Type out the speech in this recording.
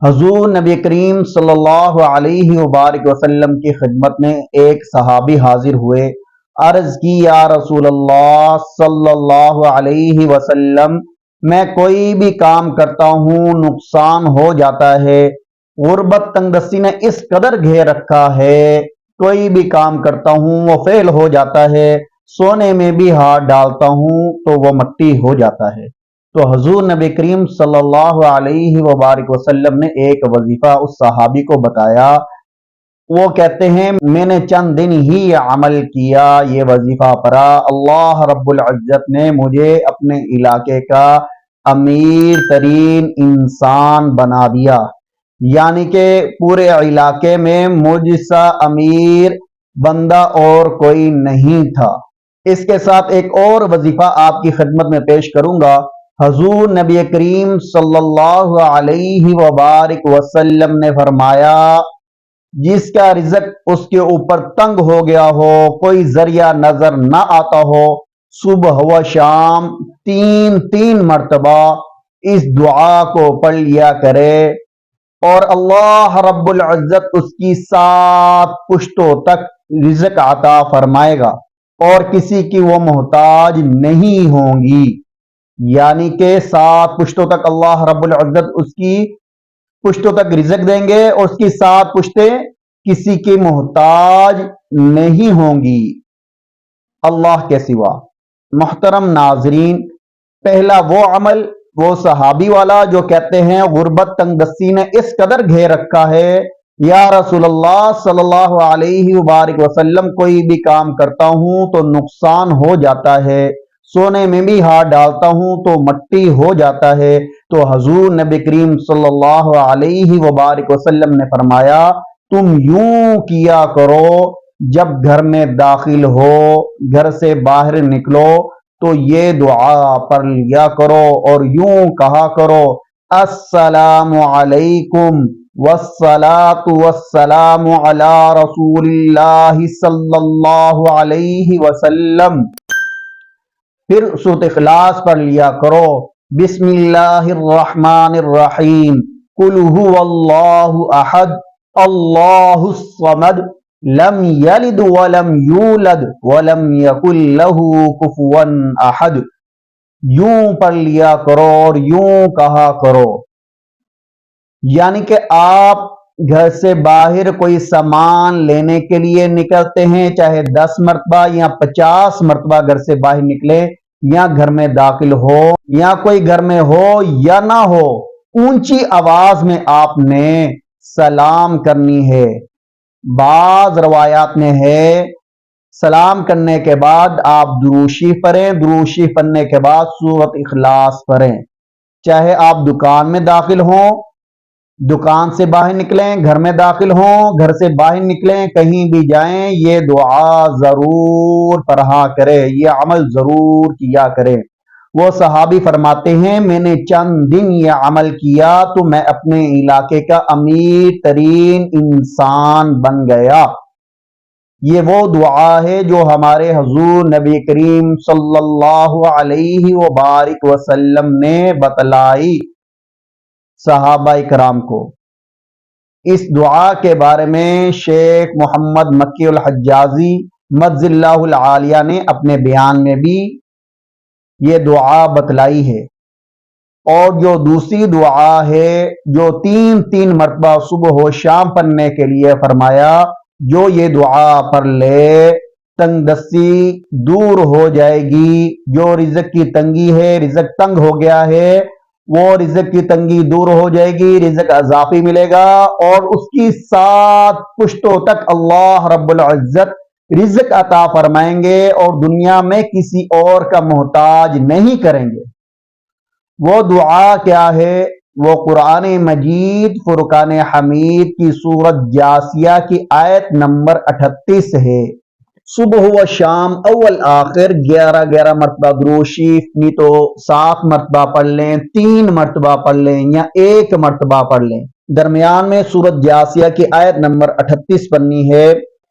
حضور نبی کریم صلی اللہ علیہ وبارک وسلم کی خدمت میں ایک صحابی حاضر ہوئے۔ عرض کی یا رسول اللہ صلی اللہ علیہ وسلم، میں کوئی بھی کام کرتا ہوں نقصان ہو جاتا ہے، غربت تنگ دستی نے اس قدر گھیر رکھا ہے، کوئی بھی کام کرتا ہوں وہ فیل ہو جاتا ہے، سونے میں بھی ہاتھ ڈالتا ہوں تو وہ مٹی ہو جاتا ہے۔ تو حضور نبی کریم صلی اللہ علیہ وبارک وسلم نے ایک وظیفہ اس صحابی کو بتایا۔ وہ کہتے ہیں میں نے چند دن ہی عمل کیا، یہ وظیفہ پڑھا، اللہ رب العزت نے مجھے اپنے علاقے کا امیر ترین انسان بنا دیا، یعنی کہ پورے علاقے میں مجھ سا امیر بندہ اور کوئی نہیں تھا۔ اس کے ساتھ ایک اور وظیفہ آپ کی خدمت میں پیش کروں گا۔ حضور نبی کریم صلی اللہ علیہ وبارک وسلم نے فرمایا، جس کا رزق اس کے اوپر تنگ ہو گیا ہو، کوئی ذریعہ نظر نہ آتا ہو، صبح و شام تین مرتبہ اس دعا کو پڑھ لیا کرے اور اللہ رب العزت اس کی 7 پشتوں تک رزق عطا فرمائے گا اور کسی کی وہ محتاج نہیں ہوں گی، یعنی کہ 7 پشتوں تک اللہ رب العزت اس کی پشتوں تک رزق دیں گے اور اس کی 7 پشتیں کسی کی محتاج نہیں ہوں گی اللہ کے سوا۔ محترم ناظرین، پہلا وہ عمل وہ صحابی والا جو کہتے ہیں غربت تنگ دستی نے اس قدر گھیر رکھا ہے، یا رسول اللہ صلی اللہ علیہ وبارک وسلم کوئی بھی کام کرتا ہوں تو نقصان ہو جاتا ہے، سونے میں بھی ہاتھ ڈالتا ہوں تو مٹی ہو جاتا ہے۔ تو حضور نبی کریم صلی اللہ علیہ وبارک وسلم نے فرمایا، تم یوں کیا کرو، جب گھر میں داخل ہو، گھر سے باہر نکلو تو یہ دعا پڑھ لیا کرو اور یوں کہا کرو، السلام علیکم والصلاة والسلام علی رسول اللہ صلی اللہ علیہ وسلم۔ پھر سورۃ اخلاص پڑھ لیا کرو، بسم اللہ الرحمن الرحیم، قل هو اللہ احد اللہ الصمد لم یلد ولم یولد ولم یکن لہ کفوا احد۔ یوں پڑھ لیا کرو اور یوں کہا کرو، یعنی کہ آپ گھر سے باہر کوئی سامان لینے کے لیے نکلتے ہیں، چاہے 10 مرتبہ یا 50 مرتبہ گھر سے باہر نکلے، یا گھر میں داخل ہو یا کوئی گھر میں ہو یا نہ ہو، اونچی آواز میں آپ نے سلام کرنی ہے۔ بعض روایات میں ہے سلام کرنے کے بعد آپ درود شریف پڑھیں، درود شریف پڑھنے کے بعد سورۃ اخلاص پڑھیں۔ چاہے آپ دکان میں داخل ہوں، دکان سے باہر نکلیں، گھر میں داخل ہوں، گھر سے باہر نکلیں، کہیں بھی جائیں، یہ دعا ضرور پڑھا کرے، یہ عمل ضرور کیا کرے۔ وہ صحابی فرماتے ہیں میں نے چند دن یہ عمل کیا تو میں اپنے علاقے کا امیر ترین انسان بن گیا۔ یہ وہ دعا ہے جو ہمارے حضور نبی کریم صلی اللہ علیہ وبارک وسلم نے بتلائی صحابہ کرام کو۔ اس دعا کے بارے میں شیخ محمد مکی الحجازی مجز اللہ العالیہ نے اپنے بیان میں بھی یہ دعا بتلائی ہے۔ اور جو دوسری دعا ہے جو 3 مرتبہ صبح و شام پڑھنے کے لیے فرمایا، جو یہ دعا پڑھ لے تنگ دستی دور ہو جائے گی، جو رزق کی تنگی ہے، رزق تنگ ہو گیا ہے، وہ رزق کی تنگی دور ہو جائے گی، رزق اضافی ملے گا اور اس کی 7 پشتوں تک اللہ رب العزت رزق عطا فرمائیں گے اور دنیا میں کسی اور کا محتاج نہیں کریں گے۔ وہ دعا کیا ہے؟ وہ قرآن مجید فرقان حمید کی سورت جاسیہ کی آیت نمبر 38 ہے۔ صبح و شام اول آخر 11 مرتبہ درود شریف نہیں تو 7 مرتبہ پڑھ لیں، 3 مرتبہ پڑھ لیں یا 1 مرتبہ پڑھ لیں۔ درمیان میں سورت جاسیہ کی آیت نمبر 38 پڑھنی ہے۔